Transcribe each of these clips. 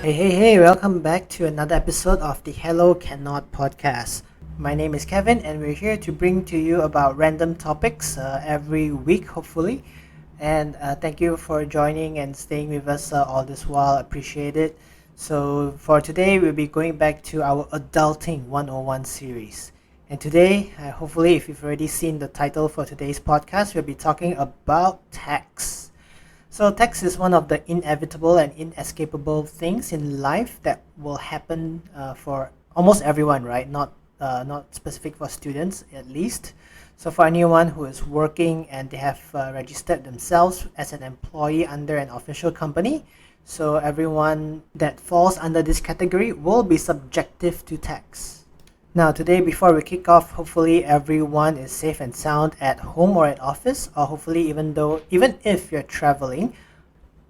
Hey, welcome back to another episode of the Hello Cannot podcast. My name is Kevin, and we're here to bring to you about random topics every week, hopefully. And thank you for joining and staying with us all this while. Appreciate it. So, for today, we'll be going back to our Adulting 101 series. And today, hopefully, if you've already seen the title for today's podcast, we'll be talking about tax. So tax is one of the inevitable and inescapable things in life that will happen for almost everyone, right? Not specific for students at least. So for anyone who is working and they have registered themselves as an employee under an official company, so everyone that falls under this category will be subjective to tax. Now today, before we kick off, hopefully everyone is safe and sound at home or at office, or hopefully even if you're traveling,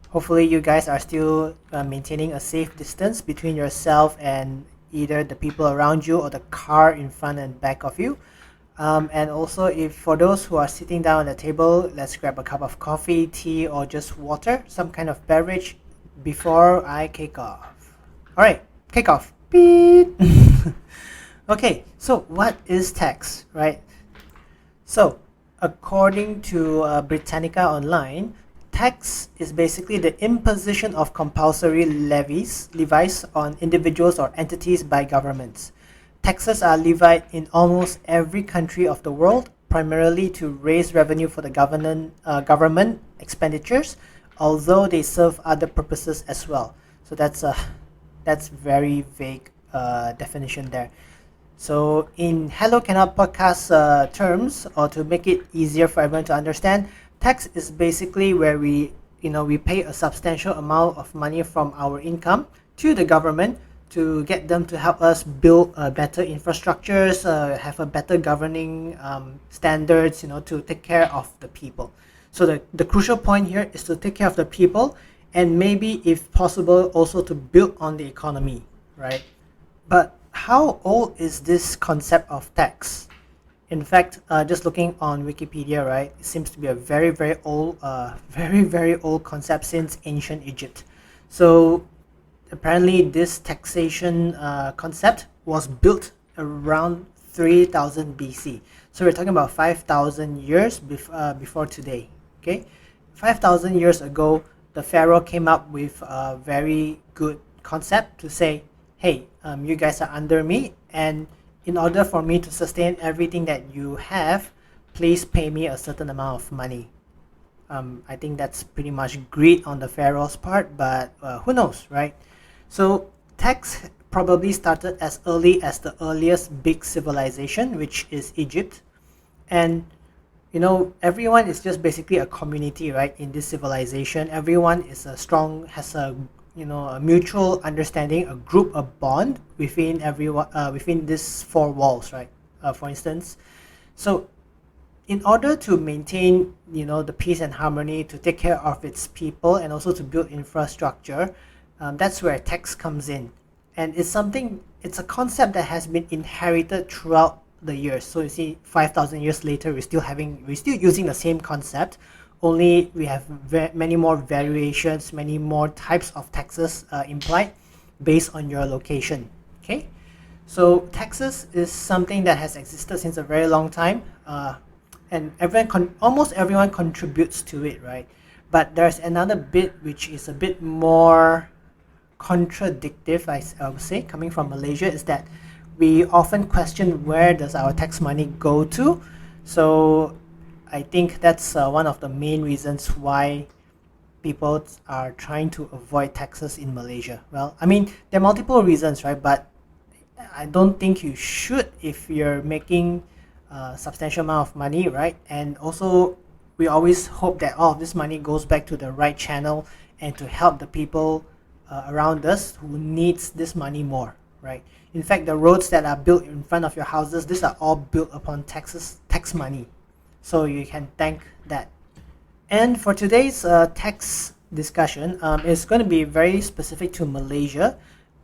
hopefully you guys are still maintaining a safe distance between yourself and either the people around you or the car in front and back of you. And also, if for those who are sitting down at the table, let's grab a cup of coffee, tea, or just water, some kind of beverage before I kick off. All right, kick off. Beep. Okay, so what is tax, right? So, according to Britannica Online, tax is basically the imposition of compulsory levies on individuals or entities by governments. Taxes are levied in almost every country of the world, primarily to raise revenue for the government expenditures, although they serve other purposes as well. So that's very vague definition there. So in Hello Cannot podcast terms, or to make it easier for everyone to understand, tax is basically where we pay a substantial amount of money from our income to the government to get them to help us build better infrastructures, have a better governing standards, to take care of the people. So the crucial point here is to take care of the people and maybe, if possible, also to build on the economy, right? But how old is this concept of tax? In fact, just looking on Wikipedia, right, it seems to be a very old, very old concept since ancient Egypt. So apparently, this taxation concept was built around 3000 BC. So we're talking about 5,000 years before today. Okay, 5,000 years ago, the pharaoh came up with a very good concept to say, hey, you guys are under me, and in order for me to sustain everything that you have, please pay me a certain amount of money. I think that's pretty much greed on the pharaoh's part, but who knows, right? So tax probably started as early as the earliest big civilization, which is Egypt. And everyone is just basically a community, right? In this civilization, everyone has a mutual understanding, a group, a bond within everyone, within these four walls, right? For instance, so in order to maintain, the peace and harmony, to take care of its people, and also to build infrastructure, that's where tax comes in, and it's a concept that has been inherited throughout the years. So you see, 5,000 years later, we're still using the same concept. Only we have many more variations, many more types of taxes implied based on your location. Okay, so taxes is something that has existed since a very long time, and almost everyone contributes to it, right? But there's another bit which is a bit more contradictive, I would say, coming from Malaysia, is that we often question where does our tax money go to. So I think that's one of the main reasons why people are trying to avoid taxes in Malaysia. Well, I mean, there are multiple reasons, right? But I don't think you should if you're making a substantial amount of money, right? And also, we always hope that all of this money goes back to the right channel and to help the people around us who needs this money more, right? In fact, the roads that are built in front of your houses, these are all built upon tax money. So you can thank that. And for today's tax discussion, it's going to be very specific to Malaysia.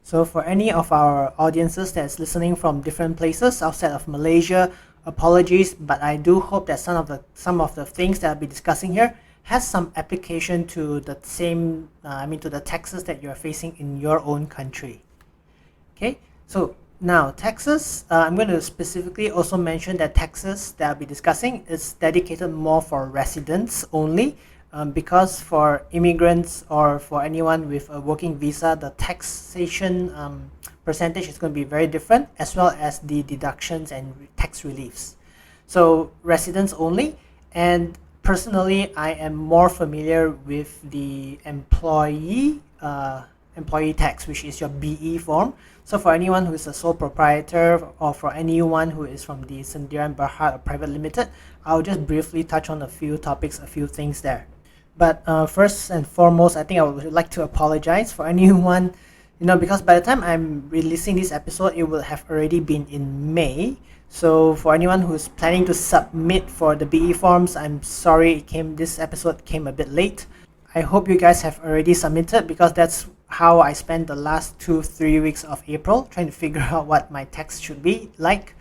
So for any of our audiences that's listening from different places outside of Malaysia, apologies, but I do hope that some of the things that I'll be discussing here has some application to the same, to the taxes that you're facing in your own country. Okay, so now taxes, I'm going to specifically also mention that taxes that I'll be discussing is dedicated more for residents only, because for immigrants or for anyone with a working visa, the taxation percentage is going to be very different, as well as the deductions and tax reliefs. So residents only, and personally, I am more familiar with the employee tax, which is your BE form. So for anyone who is a sole proprietor, or for anyone who is from the Sendirian Berhad or Private Limited, I'll just briefly touch on a few topics, a few things there. But first and foremost, I think I would like to apologize for anyone, because by the time I'm releasing this episode, it will have already been in May. So for anyone who's planning to submit for the BE forms, I'm sorry this episode came a bit late. I hope you guys have already submitted, because that's how I spent the last 2-3 weeks of April trying to figure out what my tax should be like.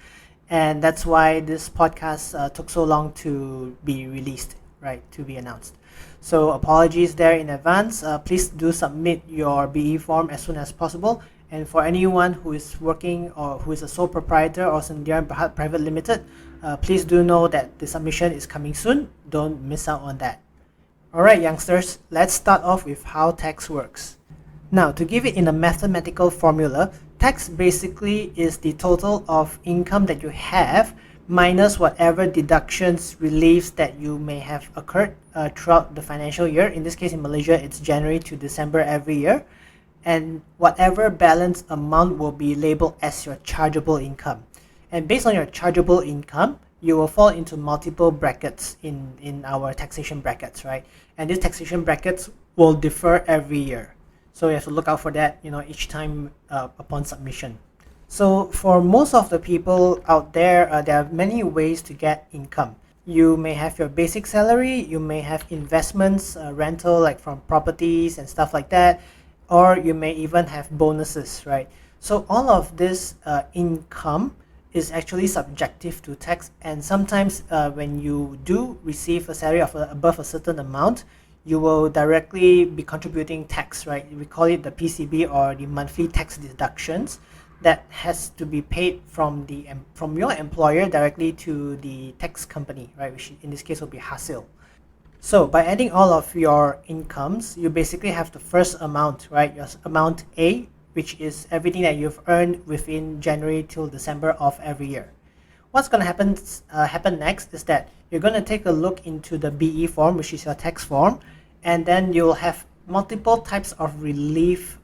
And that's why this podcast took so long to be released, right, to be announced. So apologies there in advance. Please do submit your BE form as soon as possible. And for anyone who is working or who is a sole proprietor or Sendirian Berhad Private Limited, please do know that the submission is coming soon. Don't miss out on that. Alright youngsters, let's start off with how tax works. Now, to give it in a mathematical formula, tax basically is the total of income that you have minus whatever deductions, reliefs that you may have occurred throughout the financial year. In this case, in Malaysia, it's January to December every year. And whatever balance amount will be labeled as your chargeable income. And based on your chargeable income, you will fall into multiple brackets in our taxation brackets, right? And these taxation brackets will differ every year. So you have to look out for that, each time upon submission. So for most of the people out there, there are many ways to get income. You may have your basic salary, you may have investments, rental, like from properties and stuff like that, or you may even have bonuses, right? So all of this income is actually subjective to tax, and sometimes when you do receive a salary of above a certain amount, you will directly be contributing tax, right? We call it the PCB, or the monthly tax deductions, that has to be paid from your employer directly to the tax company, right? Which in this case will be Hasil. So by adding all of your incomes, you basically have the first amount, right? Your amount A, which is everything that you've earned within January till December of every year. What's going to happen next is that you're going to take a look into the BE form, which is your tax form, and then you'll have multiple types of relief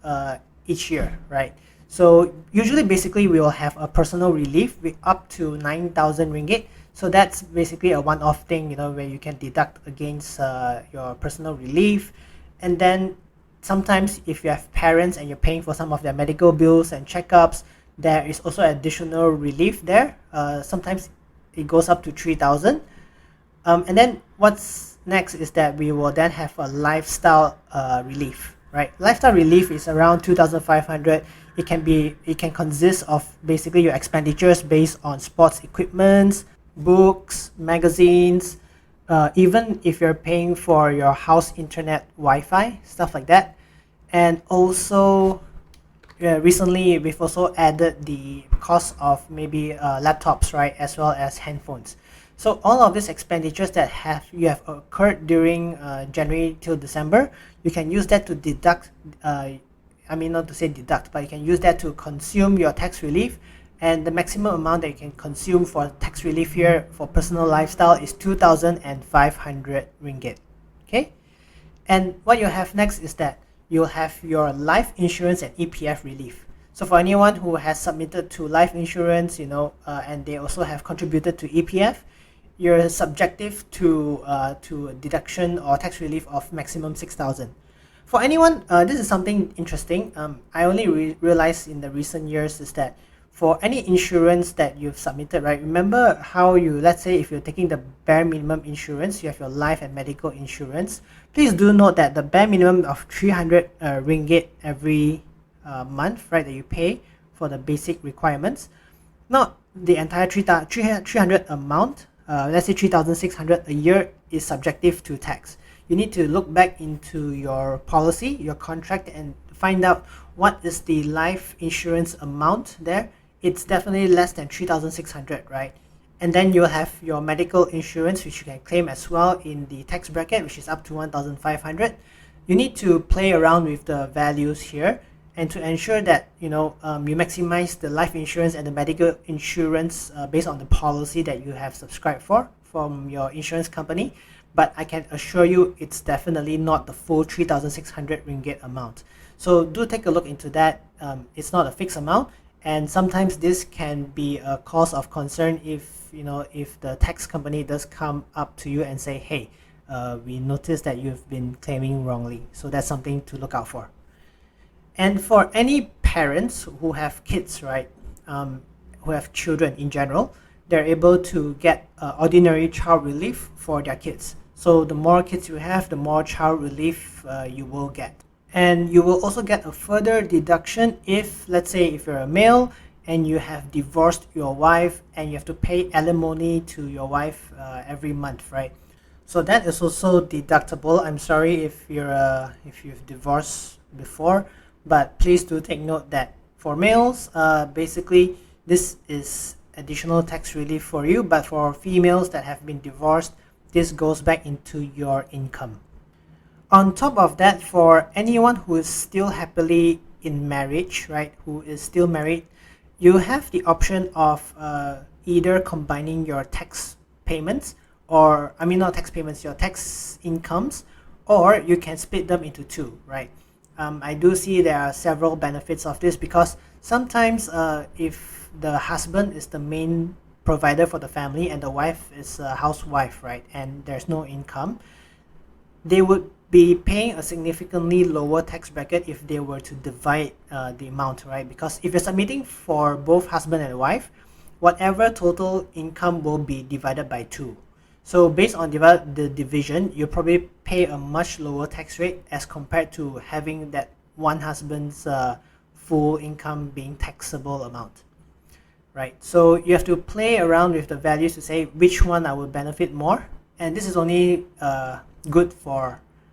each year, right? So usually, basically, we will have a personal relief with up to 9,000 ringgit. So that's basically a one-off thing, where you can deduct against your personal relief. And then sometimes if you have parents and you're paying for some of their medical bills and checkups, there is also additional relief there. Sometimes it goes up to 3,000. And then what's next is that we will then have a lifestyle relief, right? Lifestyle relief is around 2,500. It can consist of basically your expenditures based on sports equipment, books, magazines, even if you're paying for your house internet Wi-Fi, stuff like that. And also recently we've also added the cost of maybe laptops, right, as well as handphones. So all of these expenditures that you have occurred during January till December, you can use that to deduct, not to say deduct, but you can use that to consume your tax relief. And the maximum amount that you can consume for tax relief here for personal lifestyle is 2,500 ringgit. Okay? And what you have next is that you'll have your life insurance and EPF relief. So for anyone who has submitted to life insurance, and they also have contributed to EPF, you're subjective to a deduction or tax relief of maximum 6,000. For anyone, this is something interesting. I only realized in the recent years is that for any insurance that you've submitted, right? Remember how let's say if you're taking the bare minimum insurance, you have your life and medical insurance. Please do note that the bare minimum of 300 ringgit every month, right, that you pay for the basic requirements, not the entire 300 amount. Let's say 3,600 a year is subjective to tax. you need to look back into your policy, your contract, and find out what is the life insurance amount there. It's definitely less than 3,600, right? And then you'll have your medical insurance, which you can claim as well in the tax bracket, which is up to 1,500. You need to play around with the values here, and to ensure that you maximize the life insurance and the medical insurance based on the policy that you have subscribed for from your insurance company. But I can assure you it's definitely not the full 3,600 ringgit amount. So do take a look into that. It's not a fixed amount, and sometimes this can be a cause of concern if the tax company does come up to you and say, hey, we noticed that you've been claiming wrongly. So that's something to look out for. And for any parents who have kids, right, who have children in general, they're able to get ordinary child relief for their kids. So the more kids you have, the more child relief you will get. And you will also get a further deduction if, let's say, if you're a male and you have divorced your wife and you have to pay alimony to your wife every month, right? So that is also deductible. I'm sorry if you've divorced before, but please do take note that for males, basically this is additional tax relief for you, but for females that have been divorced, this goes back into your income. On top of that, for anyone who is still happily in marriage, right, who is still married, you have the option of either combining your tax payments, or I mean not tax payments, your tax incomes, or you can split them into two, right? I do see there are several benefits of this, because sometimes if the husband is the main provider for the family and the wife is a housewife, right, and there's no income, they would be paying a significantly lower tax bracket if they were to divide the amount, right? Because if you're submitting for both husband and wife, whatever total income will be divided by 2. So based on the division, you probably pay a much lower tax rate as compared to having that one husband's full income being taxable amount, right? So you have to play around with the values to say which one I will benefit more, and this is only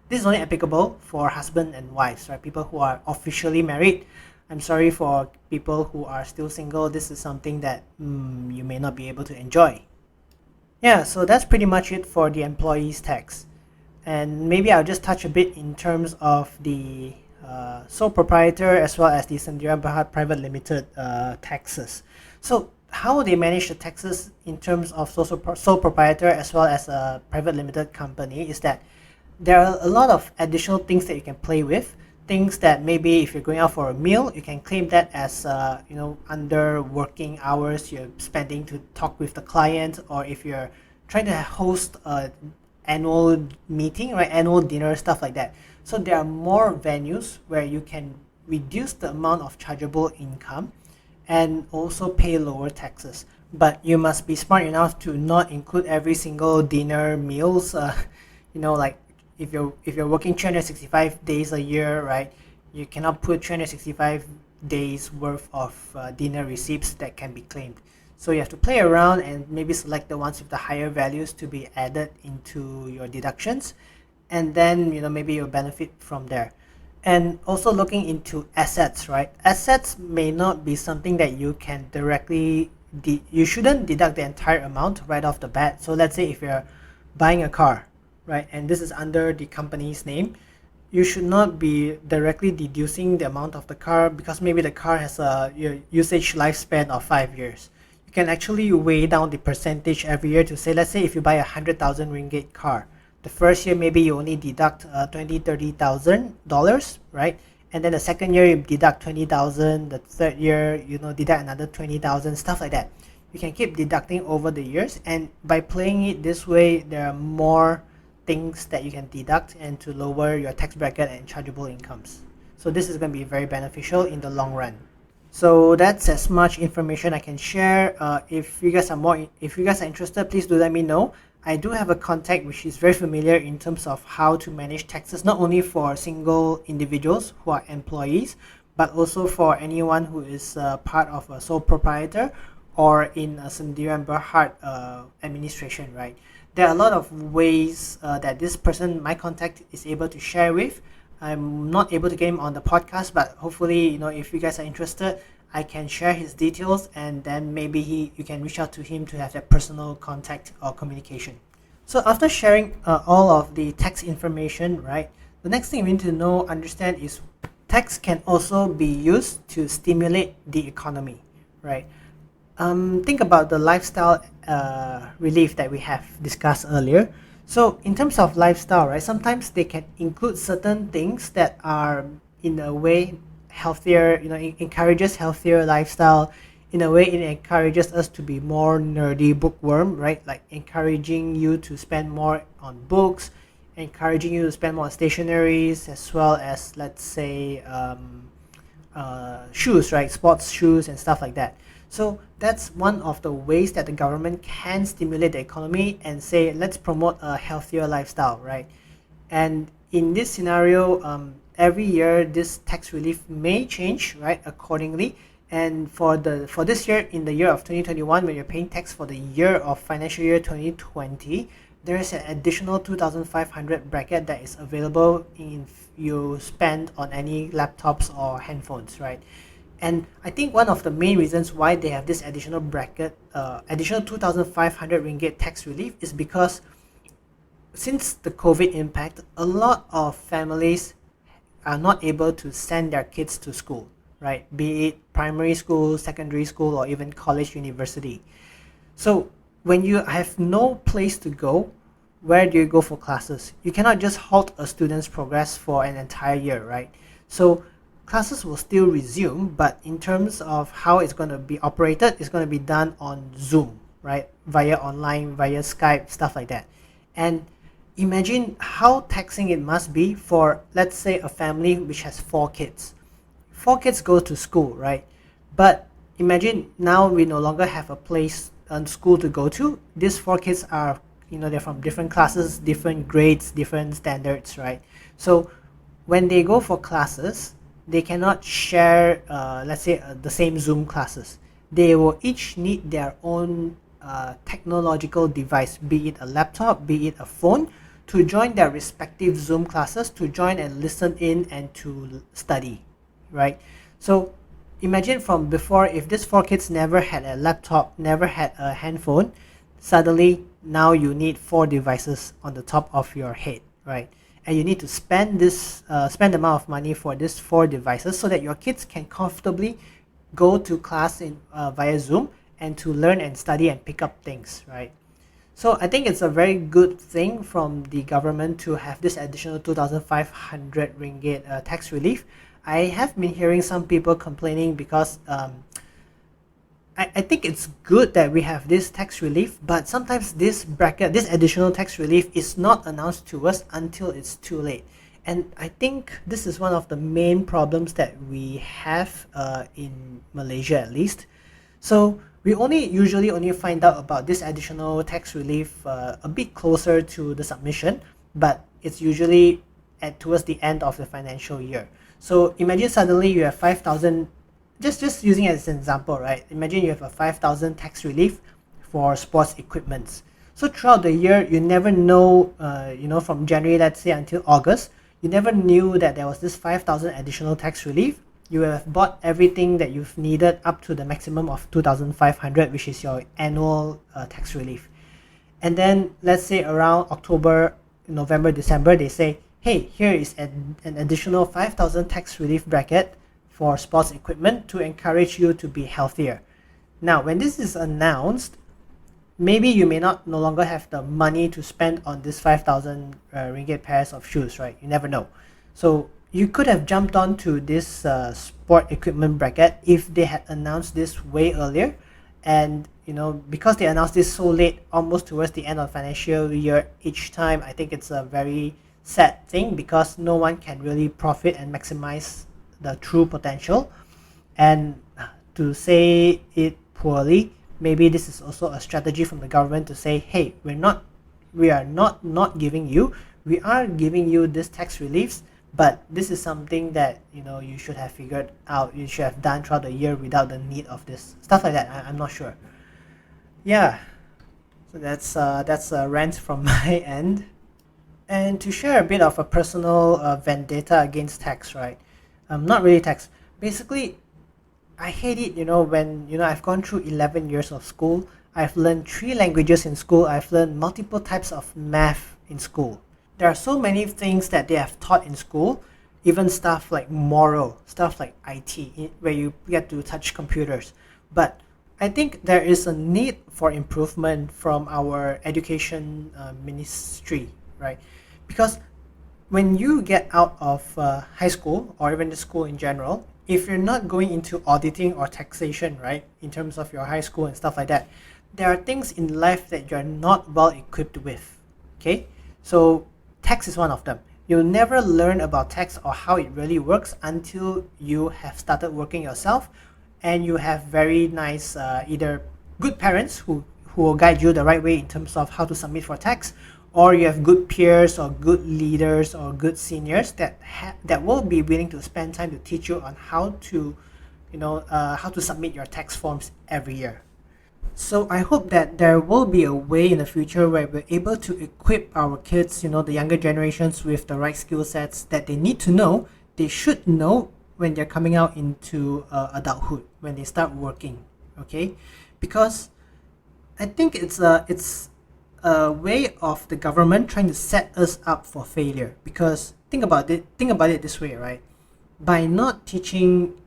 this is only applicable for husband and wives, right? People who are officially married. I'm sorry for people who are still single. This is something that you may not be able to enjoy. Yeah, so that's pretty much it for the employees tax. And maybe I'll just touch a bit in terms of the sole proprietor as well as the Sendirian Berhad Private Limited taxes. So how they manage the taxes in terms of sole proprietor as well as a private limited company is that there are a lot of additional things that you can play with. Things that maybe if you're going out for a meal, you can claim that as under working hours you're spending to talk with the client, or if you're trying to host an annual meeting, right, annual dinner, stuff like that. So there are more venues where you can reduce the amount of chargeable income and also pay lower taxes. But you must be smart enough to not include every single dinner meals. Like if you're working 365 days a year, right, you cannot put 365 days worth of dinner receipts that can be claimed. So you have to play around and maybe select the ones with the higher values to be added into your deductions, and then maybe you'll benefit from there. And also looking into assets, right? Assets may not be something that you can directly you shouldn't deduct the entire amount right off the bat. So let's say if you're buying a car, right, and this is under the company's name, you should not be directly deducing the amount of the car, because maybe the car has a usage lifespan of 5 years. You can actually weigh down the percentage every year to say, let's say if you buy 100,000 ringgit car, the first year maybe you only deduct $30,000, right? And then the second year you deduct 20,000, the third year deduct another 20,000, stuff like that. You can keep deducting over the years, and by playing it this way, there are more things that you can deduct and to lower your tax bracket and chargeable incomes. So this is going to be very beneficial in the long run. So that's as much information I can share. If you guys are interested, please do let me know. I do have a contact which is very familiar in terms of how to manage taxes, not only for single individuals who are employees, but also for anyone who is part of a sole proprietor, or in Sendirian Berhad administration, right? There are a lot of ways that this person, my contact, is able to share with. I'm not able to get him on the podcast, but hopefully, if you guys are interested, I can share his details, and then maybe you can reach out to him to have that personal contact or communication. So after sharing all of the tax information, right, the next thing we need to understand is tax can also be used to stimulate the economy, right? Think about the lifestyle relief that we have discussed earlier. So in terms of lifestyle, right, sometimes they can include certain things that are in a way healthier, it encourages healthier lifestyle. In a way, it encourages us to be more nerdy bookworm, right? Like encouraging you to spend more on books, encouraging you to spend more on stationaries, as well as, let's say, shoes, right? Sports shoes and stuff like that. So that's one of the ways that the government can stimulate the economy and say, let's promote a healthier lifestyle, right? And in this scenario, every year this tax relief may change, right, accordingly. And for this year, in the year of 2021, when you're paying tax for the year of financial year 2020, there is an additional 2,500 bracket that is available if you spend on any laptops or handphones, right? And I think one of the main reasons why they have this additional bracket, additional 2,500 ringgit tax relief, is because since the COVID impact, a lot of families are not able to send their kids to school, right? Be it primary school, secondary school, or even college, university. So when you have no place to go, where do you go for classes? You cannot just halt a student's progress for an entire year, right? So classes will still resume, but in terms of how it's going to be operated, it's going to be done on Zoom, right? Via online, via Skype, stuff like that. And imagine how taxing it must be for, let's say, a family which has 4 kids. 4 kids go to school, right? But imagine now we no longer have a place and school to go to. These 4 kids are, they're from different classes, different grades, different standards, right? So when they go for classes, they cannot share, let's say, the same Zoom classes. They will each need their own technological device, be it a laptop, be it a phone, to join their respective Zoom classes, to join and listen in and to study, right? So imagine from before, if these 4 kids never had a laptop, never had a handphone, suddenly now you need 4 devices on the top of your head, right? And you need to spend the amount of money for these 4 devices so that your kids can comfortably go to class in via Zoom and to learn and study and pick up things, right? So I think it's a very good thing from the government to have this additional 2,500 ringgit tax relief. I have been hearing some people complaining because I think it's good that we have this tax relief, but sometimes this additional tax relief is not announced to us until it's too late. And I think this is one of the main problems that we have in Malaysia, at least. So we usually only find out about this additional tax relief a bit closer to the submission, but it's usually towards the end of the financial year. So imagine suddenly you have 5,000, just using it as an example, right? Imagine you have a 5,000 tax relief for sports equipments. So throughout the year, you never know, from January, let's say, until August, you never knew that there was this 5,000 additional tax relief. You have bought everything that you've needed up to the maximum of 2,500, which is your annual tax relief. And then let's say around October, November, December, they say, hey, here is an additional 5,000 tax relief bracket for sports equipment to encourage you to be healthier. Now, when this is announced, maybe you may no longer have the money to spend on this 5,000 ringgit pairs of shoes, right? You never know. So you could have jumped on to this sport equipment bracket if they had announced this way earlier. And because they announced this so late, almost towards the end of financial year each time, I think it's a very sad thing because no one can really profit and maximize the true potential. And to say it poorly, maybe this is also a strategy from the government to say, hey, we are not giving you, we are giving you this tax reliefs, But this is something that you should have figured out, you should have done throughout the year without the need of this stuff like that. I'm not sure. Yeah, so that's a rant from my end. And to share a bit of a personal vendetta against tax, right? Not really tax. Basically, I hate it, when, I've gone through 11 years of school. I've learned three languages in school. I've learned multiple types of math in school. There are so many things that they have taught in school, even stuff like moral, stuff like IT, where you get to touch computers. But I think there is a need for improvement from our education ministry, right? Because when you get out of high school or even the school in general, if you're not going into auditing or taxation, right, in terms of your high school and stuff like that, there are things in life that you're not well equipped with. Okay, so tax is one of them. You'll never learn about tax or how it really works until you have started working yourself, and you have very nice either good parents who will guide you the right way in terms of how to submit for tax, or you have good peers or good leaders or good seniors that will be willing to spend time to teach you on how to submit your tax forms every year. So I hope that there will be a way in the future where we're able to equip our kids, the younger generations, with the right skill sets that they need to know, they should know when they're coming out into adulthood, when they start working. Okay, because I think it's a way of the government trying to set us up for failure. Because think about it this way, right? By not teaching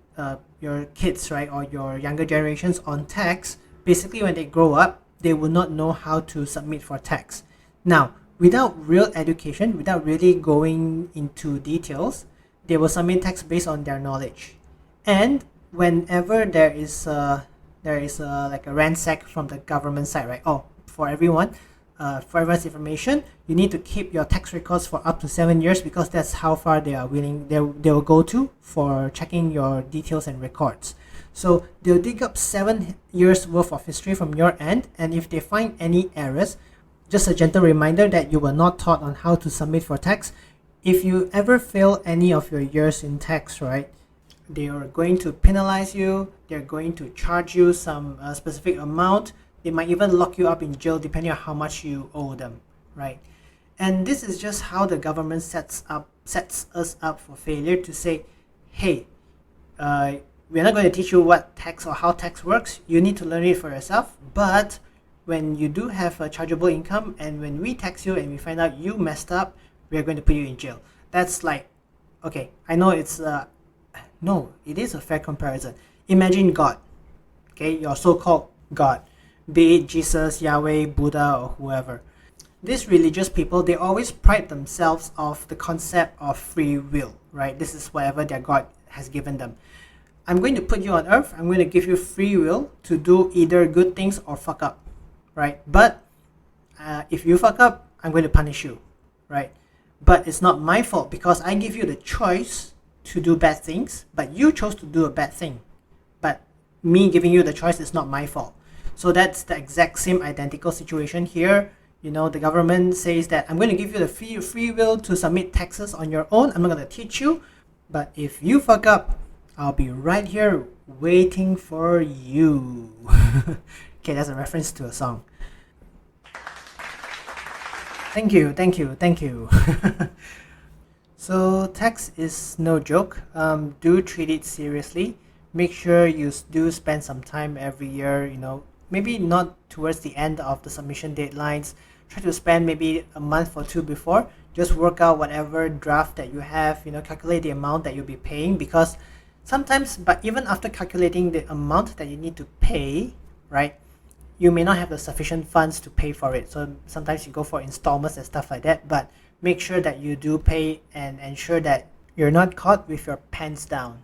your kids, right, or your younger generations on tax, basically when they grow up, they will not know how to submit for tax. Now, without real education, without really going into details, they will submit tax based on their knowledge. And whenever there is like a ransack from the government side, right? Oh, for everyone's information, you need to keep your tax records for up to 7 years, because that's how far they will go to for checking your details and records. So they'll dig up 7 years worth of history from your end, and if they find any errors, just a gentle reminder that you were not taught on how to submit for tax. If you ever fail any of your years in tax, right, they are going to penalize you. They're going to charge you some specific amount. They might even lock you up in jail depending on how much you owe them, right? And this is just how the government sets us up for failure, to say, hey, we're not going to teach you what tax or how tax works. You need to learn it for yourself. But when you do have a chargeable income, and when we tax you and we find out you messed up, we're going to put you in jail. That's like, okay, I know no, it is a fair comparison. Imagine God, okay, your so-called God, be it Jesus, Yahweh, Buddha, or whoever. These religious people, they always pride themselves of the concept of free will, right? This is whatever their God has given them. I'm going to put you on earth. I'm going to give you free will to do either good things or fuck up, right? But if you fuck up, I'm going to punish you, right? But it's not my fault, because I give you the choice to do bad things, but you chose to do a bad thing. But me giving you the choice is not my fault. So that's the exact same identical situation here. The government says that I'm going to give you the free will to submit taxes on your own. I'm not going to teach you. But if you fuck up, I'll be right here waiting for you. Okay, that's a reference to a song. Thank you, thank you, thank you. So tax is no joke. Do treat it seriously. Make sure you do spend some time every year, maybe not towards the end of the submission deadlines. Try to spend maybe a month or two before. Just work out whatever draft that you have, calculate the amount that you'll be paying, because sometimes, but even after calculating the amount that you need to pay, right, you may not have the sufficient funds to pay for it. So sometimes you go for installments and stuff like that, but make sure that you do pay and ensure that you're not caught with your pants down.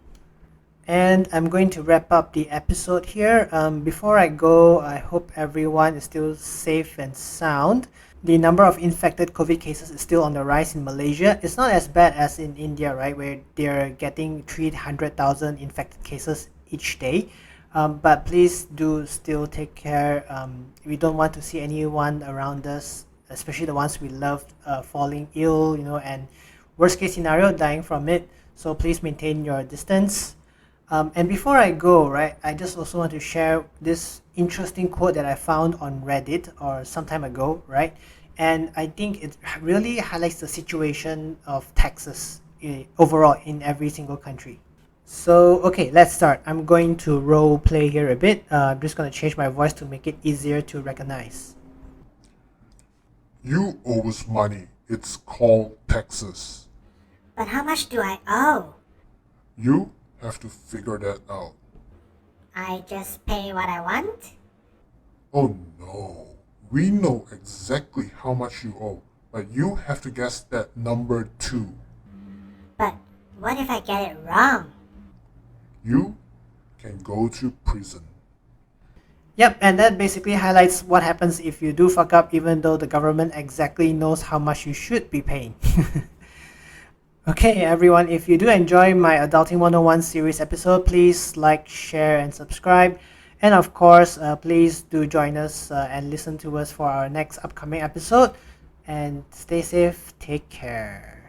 And I'm going to wrap up the episode here. Before I go, I hope everyone is still safe and sound. The number of infected COVID cases is still on the rise in Malaysia. It's not as bad as in India, right, where they're getting 300,000 infected cases each day. But please do still take care. We don't want to see anyone around us, especially the ones we love, falling ill, and worst case scenario, dying from it. So please maintain your distance. And before I go, right, I just also want to share this interesting quote that I found on Reddit or some time ago, right? And I think it really highlights the situation of taxes overall in every single country. So, okay, let's start. I'm going to role play here a bit. I'm just going to change my voice to make it easier to recognize. You owe us money. It's called taxes. But how much do I owe? You have to figure that out. I just pay what I want? Oh no. We know exactly how much you owe, but you have to guess that number too. But what if I get it wrong? You can go to prison. Yep, and that basically highlights what happens if you do fuck up even though the government exactly knows how much you should be paying. Okay, everyone, if you do enjoy my Adulting 101 series episode, please like, share, and subscribe. And of course, please do join us and listen to us for our next upcoming episode. And stay safe, take care.